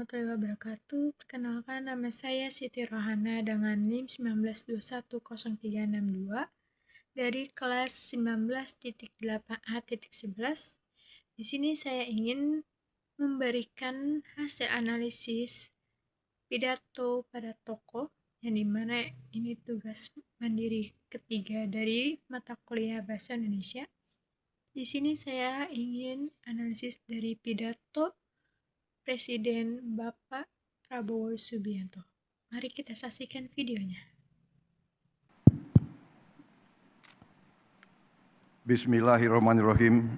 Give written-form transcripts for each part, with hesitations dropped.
warahmatullahi wabarakatuh. Perkenalkan, nama saya Siti Rohana dengan NIM 19210362 dari kelas 19.8A.11. Di sini saya ingin memberikan hasil analisis pidato pada tokoh, yang dimana ini tugas mandiri ketiga dari mata kuliah Bahasa Indonesia. Di sini saya ingin analisis dari pidato Presiden Bapak Prabowo Subianto. Mari kita saksikan videonya. Bismillahirrahmanirrahim.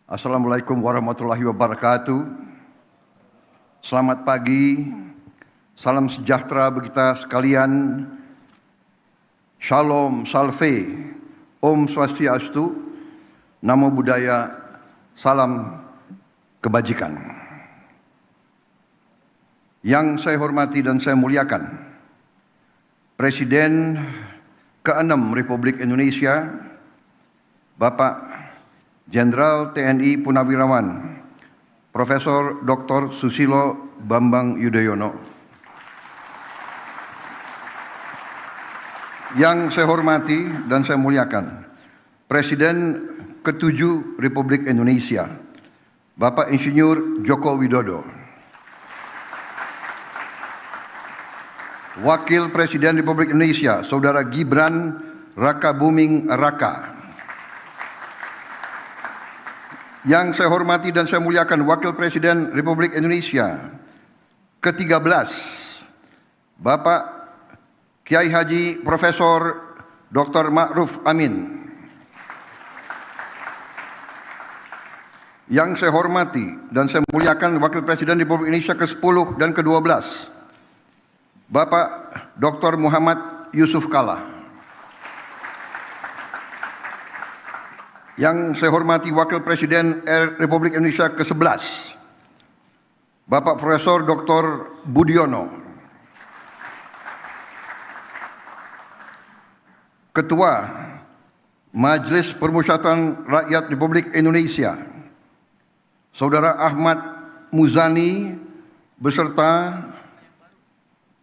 Assalamualaikum warahmatullahi wabarakatuh. Selamat pagi, salam sejahtera bagi kita sekalian. Shalom, salve, Om Swastiastu, Namo Buddhaya, salam kebajikan. Yang saya hormati dan saya muliakan, Presiden ke-6 Republik Indonesia, Bapak Jenderal TNI Purnawirawan Profesor Dr. Susilo Bambang Yudhoyono. Yang saya hormati dan saya muliakan, Presiden ke-7 Republik Indonesia, Bapak Insinyur Joko Widodo. Wakil Presiden Republik Indonesia, Saudara Gibran Rakabuming Raka. Yang saya hormati dan saya muliakan, Wakil Presiden Republik Indonesia ke-13, Bapak Kiai Haji Profesor Dr. Ma'ruf Amin. Yang saya hormati dan saya muliakan, Wakil Presiden Republik Indonesia ke-10 dan ke-12, Bapak Dr. Muhammad Yusuf Kalla. Yang saya hormati, Wakil Presiden Republik Indonesia ke-11, Bapak Profesor Dr. Budiono. Ketua Majelis Permusyawaratan Rakyat Republik Indonesia, Saudara Ahmad Muzani beserta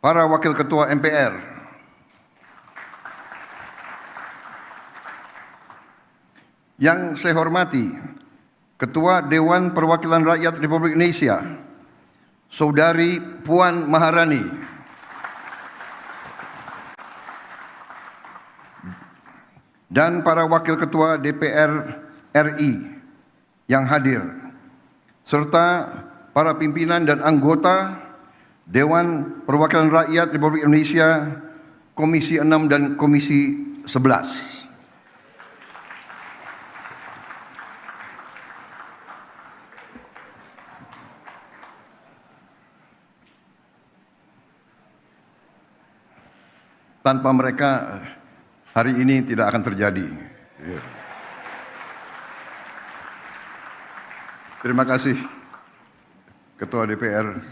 para Wakil Ketua MPR. Yang saya hormati, Ketua Dewan Perwakilan Rakyat Republik Indonesia, Saudari Puan Maharani. Dan para Wakil Ketua DPR RI yang hadir, serta para pimpinan dan anggota Dewan Perwakilan Rakyat Republik Indonesia Komisi 6 dan Komisi 11. Tanpa mereka hari ini tidak akan terjadi. Terima kasih Ketua DPR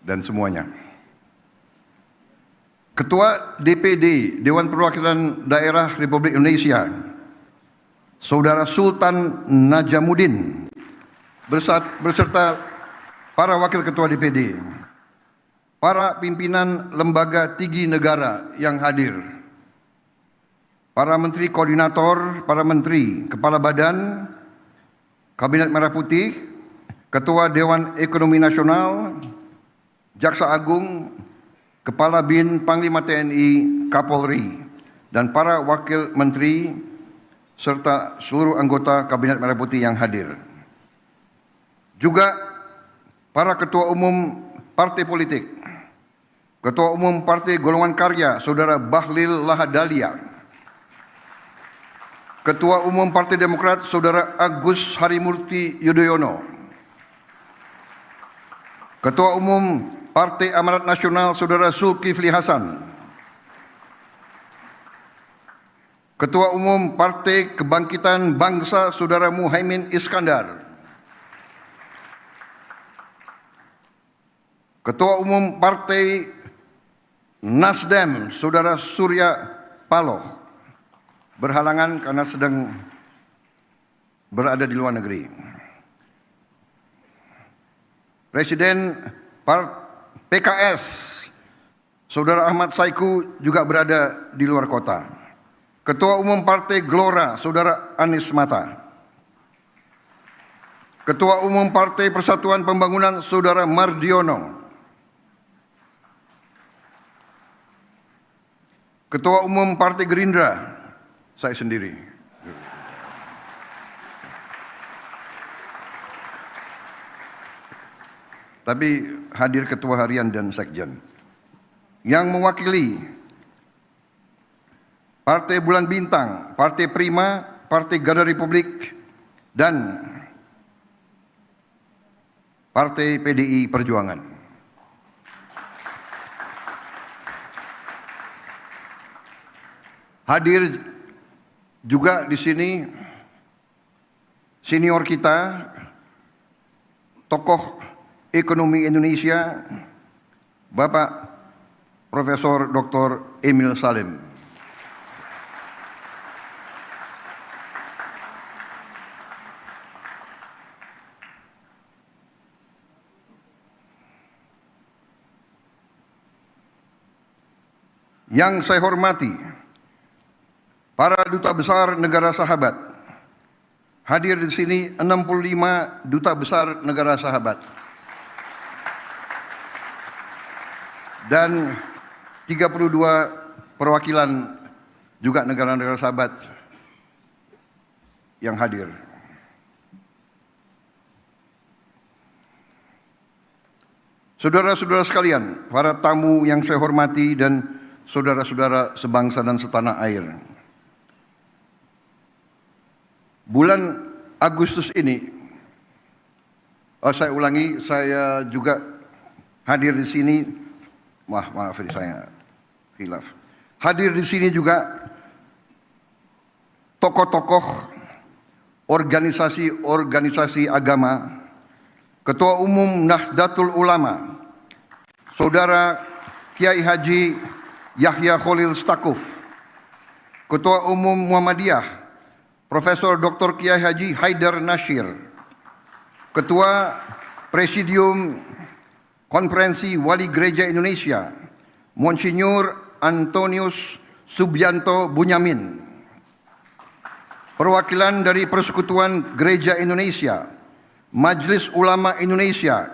dan semuanya. Ketua DPD Dewan Perwakilan Daerah Republik Indonesia, Saudara Sultan Najamuddin beserta para Wakil Ketua DPD, para pimpinan lembaga tinggi negara yang hadir, para Menteri Koordinator, para Menteri, Kepala Badan, Kabinet Merah Putih, Ketua Dewan Ekonomi Nasional, Jaksa Agung, Kepala BIN, Panglima TNI, Kapolri, dan para Wakil Menteri, serta seluruh anggota Kabinet Merah Putih yang hadir. Juga para Ketua Umum Partai Politik, Ketua Umum Partai Golongan Karya, Saudara Bahlil Lahadalia, Ketua Umum Partai Demokrat, Saudara Agus Harimurti Yudhoyono, Ketua Umum Partai Amanat Nasional, Saudara Zulkifli Hasan, Ketua Umum Partai Kebangkitan Bangsa, Saudara Muhaimin Iskandar, Ketua Umum Partai Nasdem, Saudara Surya Paloh, berhalangan karena sedang berada di luar negeri. Presiden PKS, Saudara Ahmad Saiku juga berada di luar kota. Ketua Umum Partai Gelora, Saudara Anies Mata. Ketua Umum Partai Persatuan Pembangunan, Saudara Mardiono. Ketua Umum Partai Gerindra, saya sendiri. Tapi hadir Ketua Harian dan Sekjen. Yang mewakili Partai Bulan Bintang, Partai Prima, Partai Garda Republik, dan Partai PDI Perjuangan. Hadir juga di sini senior kita, tokoh ekonomi Indonesia, Bapak Profesor Dr. Emil Salim. Yang saya hormati, para duta besar negara sahabat. Hadir di sini 65 duta besar negara sahabat. Dan 32 perwakilan juga negara-negara sahabat yang hadir. Saudara-saudara sekalian, para tamu yang saya hormati dan saudara-saudara sebangsa dan setanah air. Bulan Agustus ini, saya ulangi, saya juga hadir di sini. Maaf ini saya khilaf. Hadir di sini juga tokoh-tokoh organisasi agama, Ketua Umum Nahdlatul Ulama, Saudara Kiai Haji Yahya Khalil Stakuf, Ketua Umum Muhammadiyah, Profesor Dr. Kiai Haji Haidar Nasir, Ketua Presidium Konferensi Wali Gereja Indonesia, Monsinyur Antonius Subianto Bunyamin, perwakilan dari Persekutuan Gereja Indonesia, Majelis Ulama Indonesia,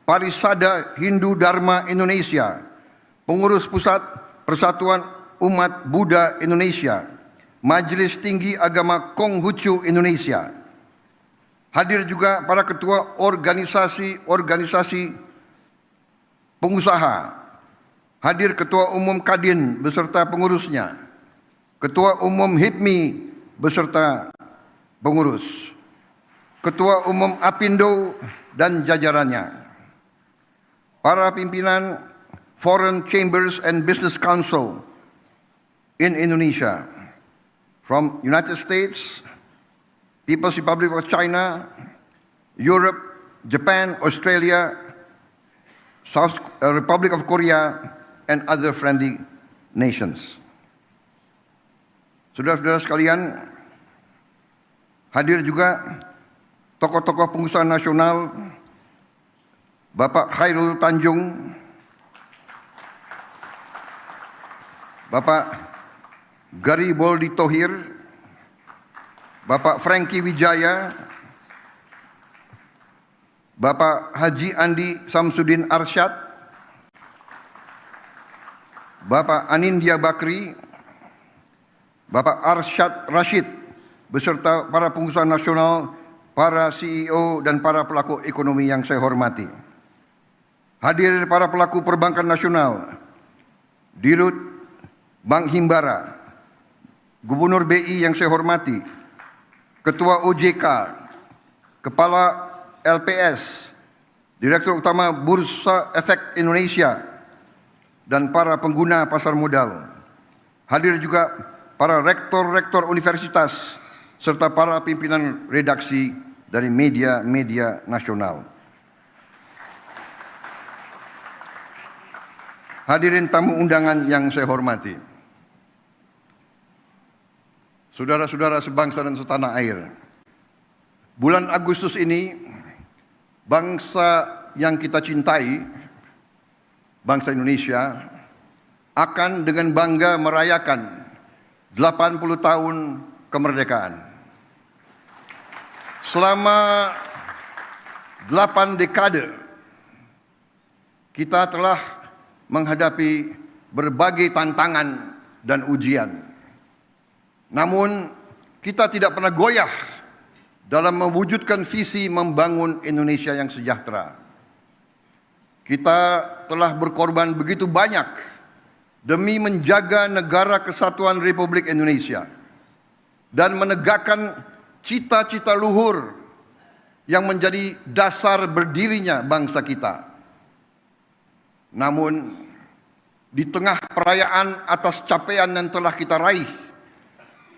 Parisada Hindu Dharma Indonesia, Pengurus Pusat Persatuan Umat Buddha Indonesia, Majelis Tinggi Agama Konghucu Indonesia. Hadir juga para ketua organisasi pengusaha. Hadir Ketua Umum Kadin beserta pengurusnya, Ketua Umum HIPMI beserta pengurus, Ketua Umum Apindo dan jajarannya, para pimpinan Foreign Chambers and Business Council in Indonesia, from United States, People's Republic of China, Europe, Japan, Australia, South Republic of Korea, and other friendly nations. Saudara-saudara sekalian, hadir juga tokoh-tokoh pengusaha nasional, Bapak Khairul Tanjung, Bapak Gariboldi Thohir, Bapak Franky Wijaya, Bapak Haji Andi Samsudin Arsyad, Bapak Anindya Bakri, Bapak Arsyad Rashid, beserta para pengusaha nasional, para CEO dan para pelaku ekonomi yang saya hormati. Hadir para pelaku perbankan nasional, Dirut Bank Himbara, Gubernur BI yang saya hormati, Ketua OJK, Kepala LPS, Direktur Utama Bursa Efek Indonesia, dan para pengguna pasar modal. Hadir juga para rektor-rektor universitas, serta para pimpinan redaksi dari media-media nasional. Hadirin tamu undangan yang saya hormati, saudara-saudara sebangsa dan setanah air. Bulan Agustus ini, bangsa yang kita cintai, bangsa Indonesia, akan dengan bangga merayakan 80 tahun kemerdekaan. Selama 8 dekade, kita telah menghadapi berbagai tantangan dan ujian. Namun, kita tidak pernah goyah dalam mewujudkan visi membangun Indonesia yang sejahtera. Kita telah berkorban begitu banyak demi menjaga negara kesatuan Republik Indonesia dan menegakkan cita-cita luhur yang menjadi dasar berdirinya bangsa kita. Namun, di tengah perayaan atas capaian yang telah kita raih,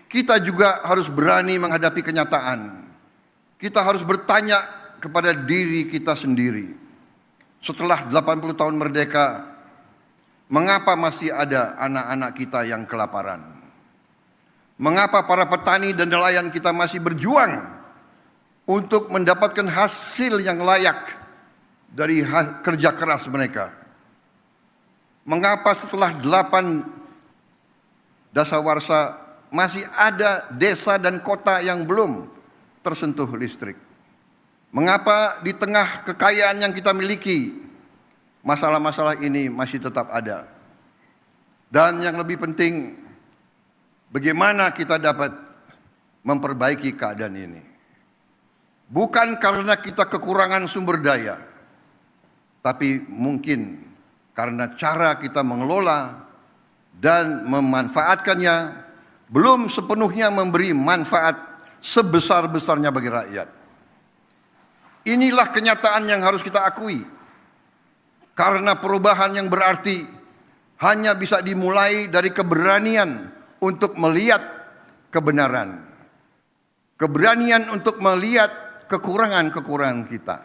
kita juga harus berani menghadapi kenyataan. Kita harus bertanya kepada diri kita sendiri. Setelah 80 tahun merdeka, mengapa masih ada anak-anak kita yang kelaparan? Mengapa para petani dan nelayan kita masih berjuang untuk mendapatkan hasil yang layak dari kerja keras mereka? Mengapa setelah 8 dasawarsa masih ada desa dan kota yang belum tersentuh listrik? Mengapa di tengah kekayaan yang kita miliki, masalah-masalah ini masih tetap ada? Dan yang lebih penting, bagaimana kita dapat memperbaiki keadaan ini? Bukan karena kita kekurangan sumber daya, tapi mungkin karena cara kita mengelola dan memanfaatkannya belum sepenuhnya memberi manfaat sebesar-besarnya bagi rakyat. Inilah kenyataan yang harus kita akui. Karena perubahan yang berarti hanya bisa dimulai dari keberanian untuk melihat kebenaran. Keberanian untuk melihat kekurangan-kekurangan kita.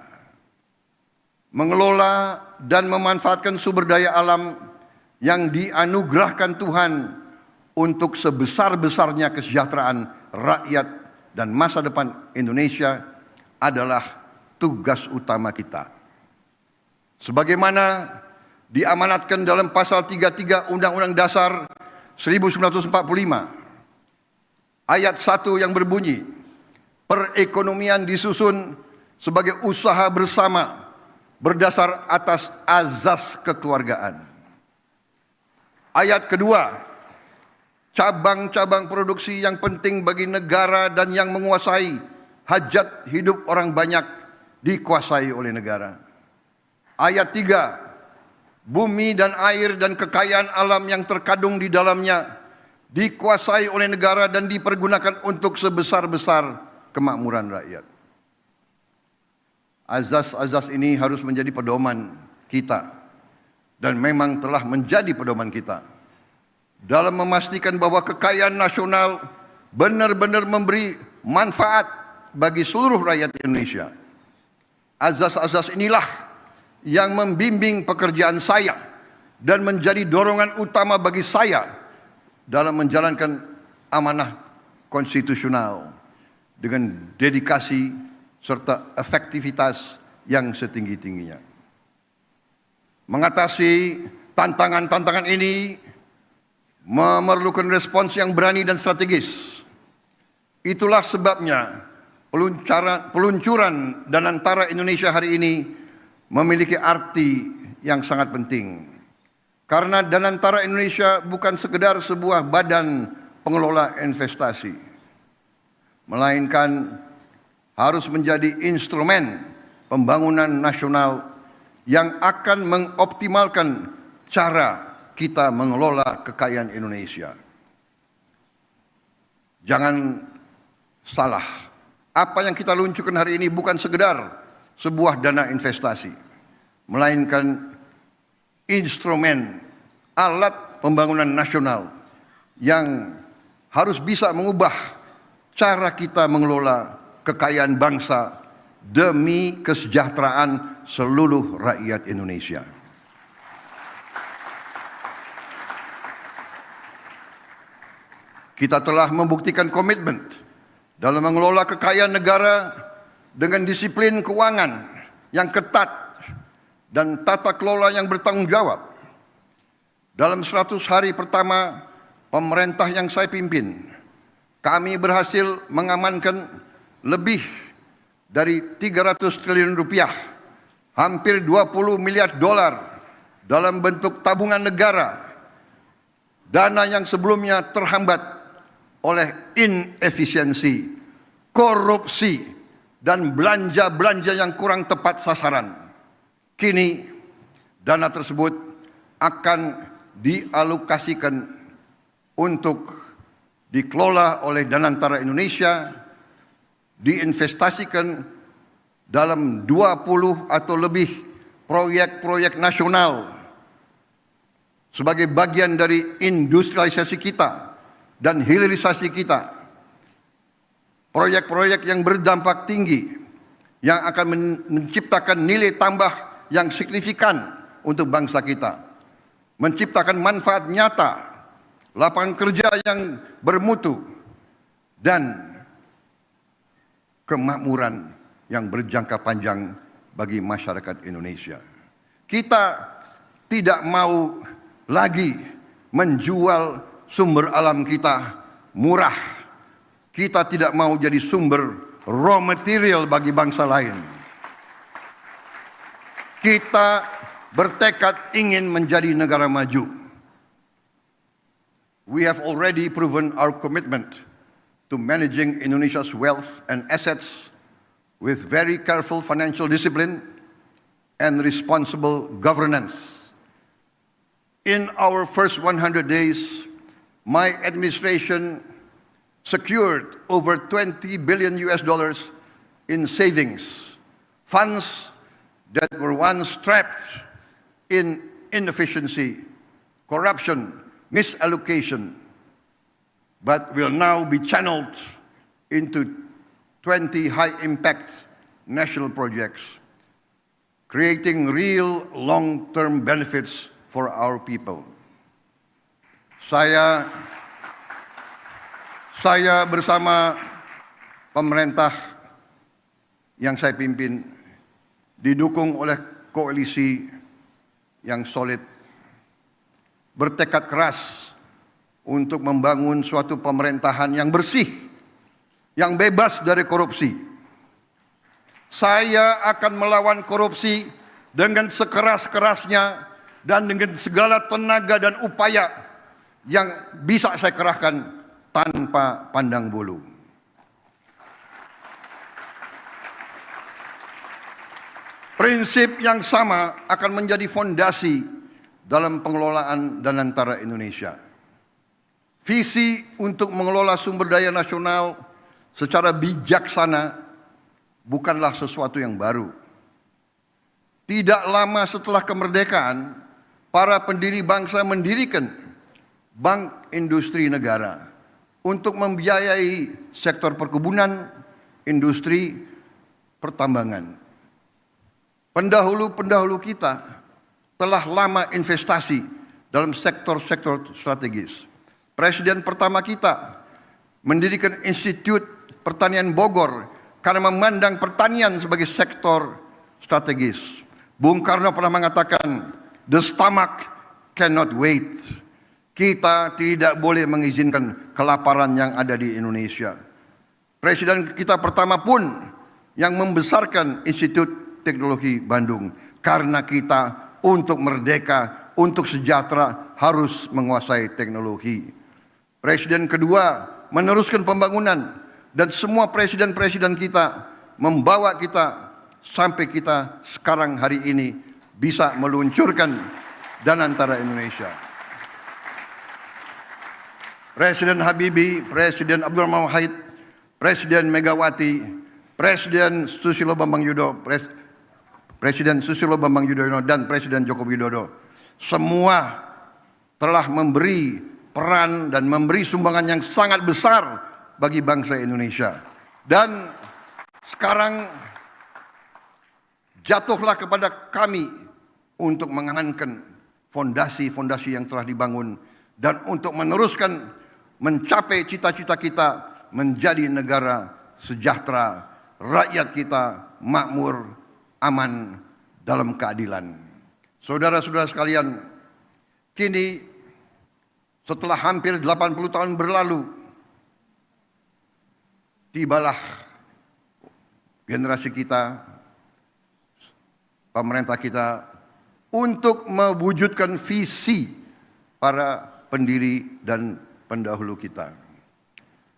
Mengelola dan memanfaatkan sumber daya alam yang dianugerahkan Tuhan untuk sebesar-besarnya kesejahteraan rakyat dan masa depan Indonesia adalah tugas utama kita. Sebagaimana diamanatkan dalam pasal 33 Undang-Undang Dasar 1945 ayat 1 yang berbunyi, perekonomian disusun sebagai usaha bersama berdasar atas azas kekeluargaan. Ayat kedua, cabang-cabang produksi yang penting bagi negara dan yang menguasai hajat hidup orang banyak dikuasai oleh negara. Ayat 3, bumi dan air dan kekayaan alam yang terkandung di dalamnya dikuasai oleh negara dan dipergunakan untuk sebesar-besar kemakmuran rakyat. Azas-azas ini harus menjadi pedoman kita dan memang telah menjadi pedoman kita dalam memastikan bahwa kekayaan nasional benar-benar memberi manfaat bagi seluruh rakyat Indonesia. Azas-azas inilah yang membimbing pekerjaan saya dan menjadi dorongan utama bagi saya dalam menjalankan amanah konstitusional dengan dedikasi serta efektivitas yang setinggi-tingginya. Mengatasi tantangan-tantangan ini memerlukan respons yang berani dan strategis. Itulah sebabnya peluncuran Danantara Indonesia hari ini memiliki arti yang sangat penting. Karena Danantara Indonesia bukan sekedar sebuah badan pengelola investasi, melainkan harus menjadi instrumen pembangunan nasional yang akan mengoptimalkan cara kita mengelola kekayaan Indonesia. Jangan salah, apa yang kita luncurkan hari ini bukan sekedar sebuah dana investasi, melainkan instrumen alat pembangunan nasional yang harus bisa mengubah cara kita mengelola kekayaan bangsa demi kesejahteraan seluruh rakyat Indonesia. Kita telah membuktikan komitmen dalam mengelola kekayaan negara dengan disiplin keuangan yang ketat dan tata kelola yang bertanggung jawab. Dalam 100 hari pertama pemerintah yang saya pimpin, kami berhasil mengamankan lebih dari 300 triliun rupiah, hampir 20 miliar dolar dalam bentuk tabungan negara, dana yang sebelumnya terhambat oleh inefisiensi, korupsi, dan belanja-belanja yang kurang tepat sasaran. Kini dana tersebut akan dialokasikan untuk dikelola oleh Danantara Indonesia, diinvestasikan dalam 20 atau lebih proyek-proyek nasional sebagai bagian dari industrialisasi kita dan hilirisasi kita. Proyek-proyek yang berdampak tinggi yang akan menciptakan nilai tambah yang signifikan untuk bangsa kita. Menciptakan manfaat nyata, lapangan kerja yang bermutu, dan kemakmuran yang berjangka panjang bagi masyarakat Indonesia. Kita tidak mau lagi menjual sumber alam kita murah. Kita tidak mau jadi sumber raw material bagi bangsa lain. Kita bertekad ingin menjadi negara maju. We have already proven our commitment to managing Indonesia's wealth and assets with very careful financial discipline and responsible governance. In our first 100 days, my administration secured over 20 billion US dollars in savings, funds that were once trapped in inefficiency, corruption, misallocation, but will now be channeled into 20 high-impact national projects, creating real long-term benefits for our people. Saya bersama pemerintah yang saya pimpin didukung oleh koalisi yang solid, bertekad keras untuk membangun suatu pemerintahan yang bersih, yang bebas dari korupsi. Saya akan melawan korupsi dengan sekeras-kerasnya dan dengan segala tenaga dan upaya yang bisa saya kerahkan tanpa pandang bulu. Prinsip yang sama akan menjadi fondasi dalam pengelolaan Danantara Indonesia. Visi untuk mengelola sumber daya nasional secara bijaksana bukanlah sesuatu yang baru. Tidak lama setelah kemerdekaan, para pendiri bangsa mendirikan Bank Industri Negara untuk membiayai sektor perkebunan, industri, pertambangan. Pendahulu-pendahulu kita telah lama investasi dalam sektor-sektor strategis. Presiden pertama kita mendirikan Institut Pertanian Bogor karena memandang pertanian sebagai sektor strategis. Bung Karno pernah mengatakan, "The stomach cannot wait." Kita tidak boleh mengizinkan kelaparan yang ada di Indonesia. Presiden kita pertama pun yang membesarkan Institut Teknologi Bandung, karena kita untuk merdeka, untuk sejahtera harus menguasai teknologi. Presiden kedua meneruskan pembangunan, dan semua presiden-presiden kita membawa kita sampai kita sekarang hari ini bisa meluncurkan Danantara Indonesia. Presiden Habibie, Presiden Abdurrahman Wahid, Presiden Megawati, Presiden Susilo Bambang Yudhoyono, Presiden Susilo Bambang Yudhoyono dan Presiden Joko Widodo semua telah memberi peran dan memberi sumbangan yang sangat besar bagi bangsa Indonesia. Dan sekarang jatuhlah kepada kami untuk mengamankan fondasi-fondasi yang telah dibangun dan untuk meneruskan mencapai cita-cita kita menjadi negara sejahtera, rakyat kita makmur, aman, dalam keadilan. Saudara-saudara sekalian, kini setelah hampir 80 tahun berlalu, tibalah generasi kita, pemerintah kita, untuk mewujudkan visi para pendiri dan pendahulu kita.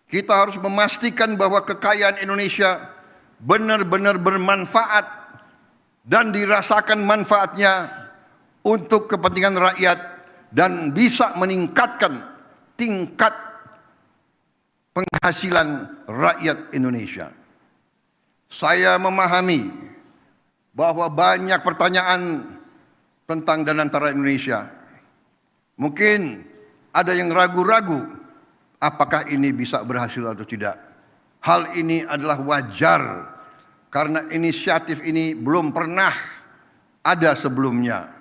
Kita harus memastikan bahwa kekayaan Indonesia benar-benar bermanfaat dan dirasakan manfaatnya untuk kepentingan rakyat dan bisa meningkatkan tingkat penghasilan rakyat Indonesia. Saya memahami bahwa banyak pertanyaan tentang Danantara Indonesia. Mungkin ada yang ragu-ragu apakah ini bisa berhasil atau tidak. Hal ini adalah wajar karena inisiatif ini belum pernah ada sebelumnya.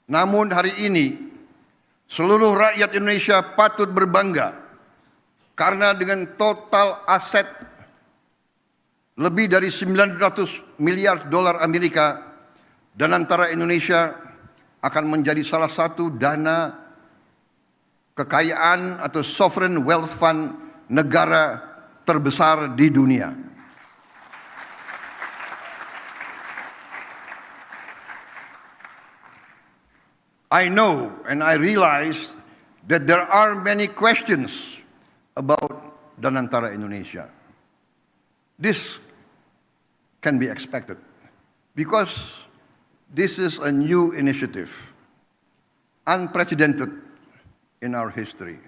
Namun hari ini seluruh rakyat Indonesia patut berbangga karena dengan total aset lebih dari 900 miliar dolar Amerika, Danantara Indonesia akan menjadi salah satu dana kekayaan atau sovereign wealth fund negara terbesar di dunia. I know and I realize that there are many questions about Danantara Indonesia. This can be expected because this is a new initiative, unprecedented in our history.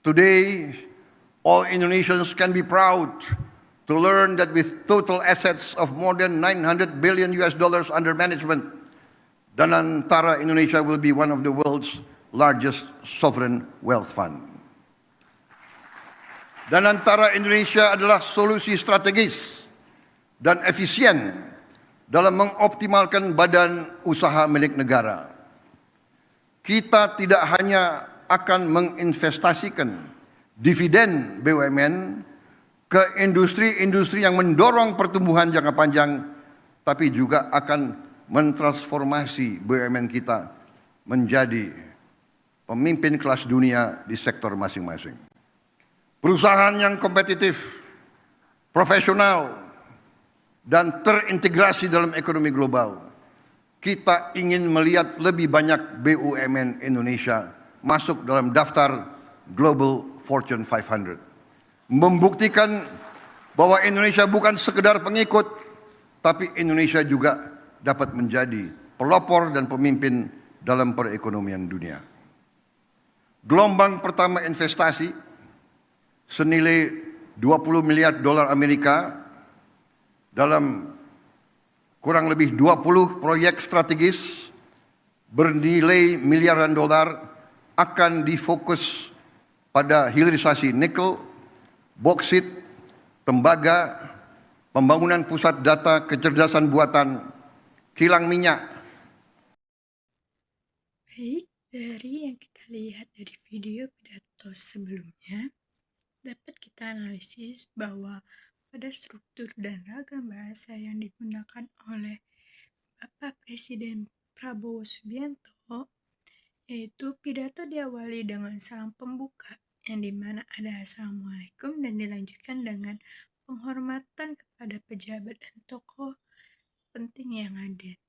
Today, all Indonesians can be proud to learn that with total assets of more than 900 billion US dollars under management, Danantara Indonesia will be one of the world's largest sovereign wealth fund. Danantara Indonesia adalah solusi strategis dan efisien dalam mengoptimalkan badan usaha milik negara. Kita tidak hanya akan menginvestasikan dividen BUMN ke industri-industri yang mendorong pertumbuhan jangka panjang, tapi juga akan mentransformasi BUMN kita menjadi pemimpin kelas dunia di sektor masing-masing. Perusahaan yang kompetitif, profesional, dan terintegrasi dalam ekonomi global. Kita ingin melihat lebih banyak BUMN Indonesia masuk dalam daftar Global Fortune 500. Membuktikan bahwa Indonesia bukan sekedar pengikut, tapi Indonesia juga dapat menjadi pelopor dan pemimpin dalam perekonomian dunia. Gelombang pertama investasi senilai 20 miliar dolar Amerika dalam kurang lebih 20 proyek strategis bernilai miliaran dolar akan difokus pada hilirisasi nikel, boksit, tembaga, pembangunan pusat data kecerdasan buatan, kilang minyak. Baik, dari yang kita lihat dari video pidato sebelumnya, dapat kita analisis bahwa pada struktur dan ragam bahasa yang digunakan oleh Bapak Presiden Prabowo Subianto, yaitu pidato diawali dengan salam pembuka, yang dimana ada Assalamualaikum dan dilanjutkan dengan penghormatan kepada pejabat dan tokoh penting yang hadir.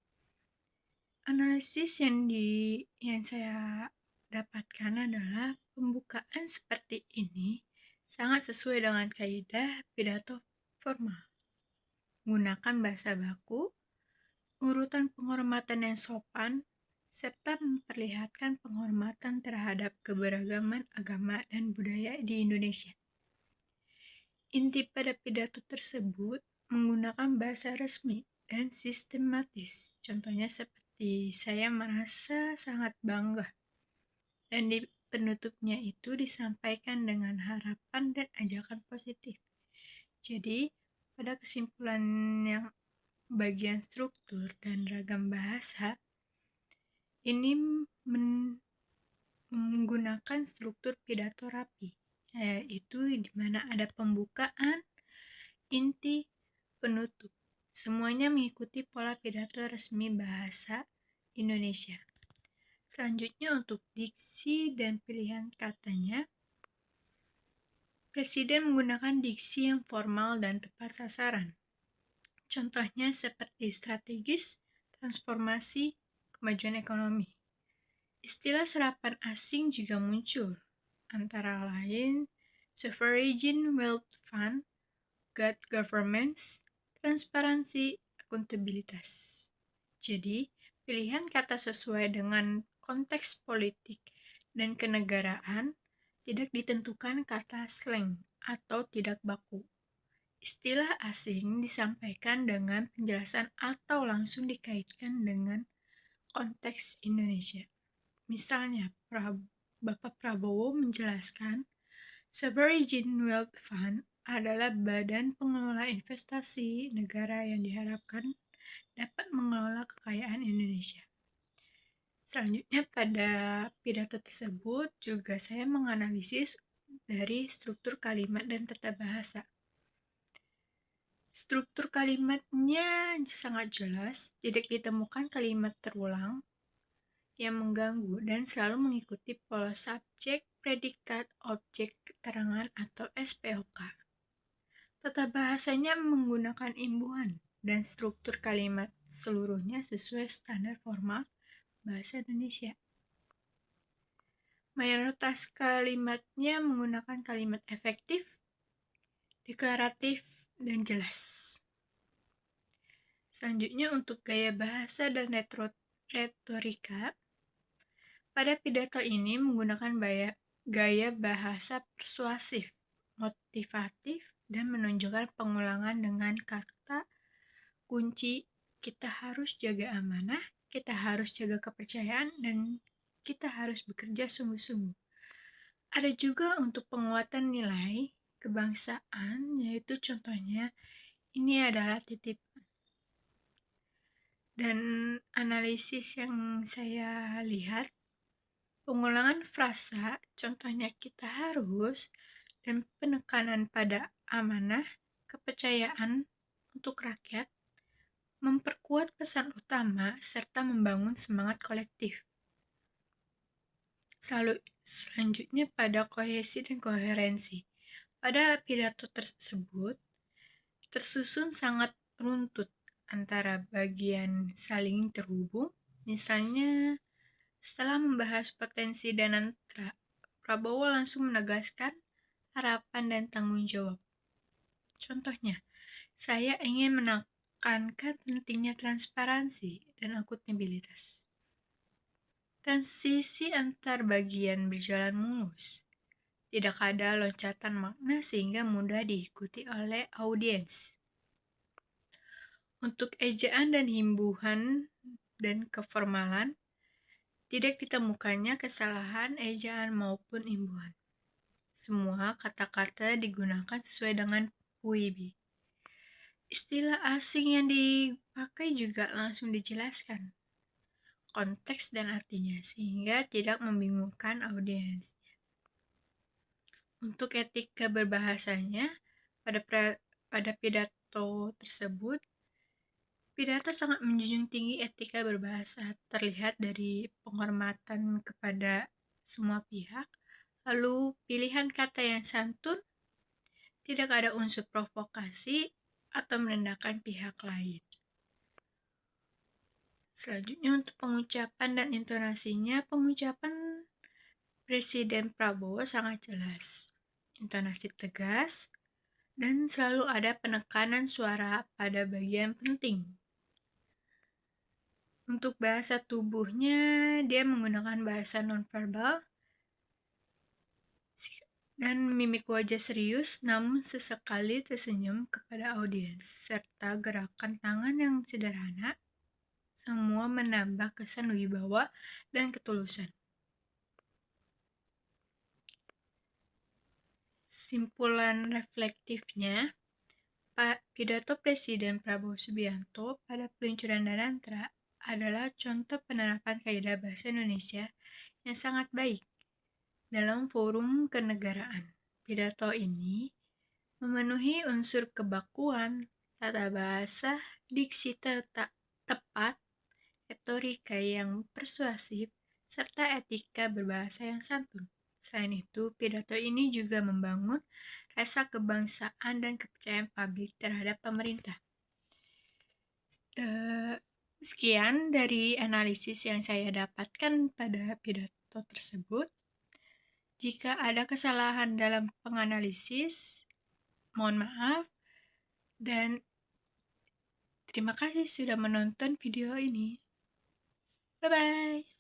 Analisis yang saya dapatkan adalah pembukaan seperti ini sangat sesuai dengan kaidah pidato formal. Gunakan bahasa baku, urutan penghormatan yang sopan, serta memperlihatkan penghormatan terhadap keberagaman agama dan budaya di Indonesia. Inti pada pidato tersebut menggunakan bahasa resmi dan sistematis. Contohnya seperti saya merasa sangat bangga. Dan di penutupnya itu disampaikan dengan harapan dan ajakan positif. Jadi, pada kesimpulan yang bagian struktur dan ragam bahasa, ini menggunakan struktur pidato rapi, yaitu di mana ada pembukaan, inti, penutup. Semuanya mengikuti pola pidato resmi bahasa Indonesia. Selanjutnya untuk diksi dan pilihan katanya, Presiden menggunakan diksi yang formal dan tepat sasaran. Contohnya seperti strategis, transformasi, kemajuan ekonomi. Istilah serapan asing juga muncul, antara lain Sovereign Wealth Fund, good governance, transparansi, akuntabilitas. Jadi, pilihan kata sesuai dengan konteks politik dan kenegaraan tidak ditentukan kata slang atau tidak baku. Istilah asing disampaikan dengan penjelasan atau langsung dikaitkan dengan konteks Indonesia. Misalnya, Bapak Prabowo menjelaskan, Sovereign Wealth Fund adalah badan pengelola investasi negara yang diharapkan dapat mengelola kekayaan Indonesia. Selanjutnya pada pidato tersebut juga saya menganalisis dari struktur kalimat dan tata bahasa. Struktur kalimatnya sangat jelas, tidak ditemukan kalimat terulang yang mengganggu dan selalu mengikuti pola subjek, predikat, objek, keterangan, atau SPOK. Tata bahasanya menggunakan imbuhan dan struktur kalimat seluruhnya sesuai standar formal bahasa Indonesia. Mayoritas kalimatnya menggunakan kalimat efektif, deklaratif, dan jelas. Selanjutnya untuk gaya bahasa dan retorika, pada pidato ini menggunakan gaya bahasa persuasif, motivatif, dan menunjukkan pengulangan dengan kata kunci kita harus jaga amanah, kita harus jaga kepercayaan, dan kita harus bekerja sungguh-sungguh. Ada juga untuk penguatan nilai kebangsaan, yaitu contohnya ini adalah titipan. Dan analisis yang saya lihat, pengulangan frasa, contohnya kita harus, dan penekanan pada amanah, kepercayaan untuk rakyat, memperkuat pesan utama serta membangun semangat kolektif. Selanjutnya pada kohesi dan koherensi. Pada pidato tersebut, tersusun sangat runtut antara bagian saling terhubung. Misalnya, setelah membahas potensi dan antra, Prabowo langsung menegaskan harapan dan tanggung jawab. Contohnya, saya ingin menekankan pentingnya transparansi dan akuntabilitas. Transisi antar bagian berjalan mulus. Tidak ada loncatan makna sehingga mudah diikuti oleh audiens. Untuk ejaan dan himbuhan dan keformalan, tidak ditemukannya kesalahan ejaan maupun imbuhan. Semua kata-kata digunakan sesuai dengan PUIB. Istilah asing yang dipakai juga langsung dijelaskan konteks dan artinya sehingga tidak membingungkan audiens. Untuk etika berbahasanya, pada pidato tersebut, pidato sangat menjunjung tinggi etika berbahasa, terlihat dari penghormatan kepada semua pihak, lalu pilihan kata yang santun, tidak ada unsur provokasi atau merendahkan pihak lain. Selanjutnya untuk pengucapan dan intonasinya, pengucapan Presiden Prabowo sangat jelas, intonasi tegas, dan selalu ada penekanan suara pada bagian penting. Untuk bahasa tubuhnya, dia menggunakan bahasa nonverbal dan mimik wajah serius namun sesekali tersenyum kepada audiens, serta gerakan tangan yang sederhana, semua menambah kesan wibawa dan ketulusan. Simpulan reflektifnya, pidato Presiden Prabowo Subianto pada peluncuran Danantra adalah contoh penerapan kaidah bahasa Indonesia yang sangat baik dalam forum kenegaraan. Pidato ini memenuhi unsur kebakuan, tata bahasa, diksi tepat, retorika yang persuasif, serta etika berbahasa yang santun. Selain itu, pidato ini juga membangun rasa kebangsaan dan kepercayaan publik terhadap pemerintah. Sekian dari analisis yang saya dapatkan pada pidato tersebut. Jika ada kesalahan dalam penganalisis, mohon maaf, dan terima kasih sudah menonton video ini. Bye-bye.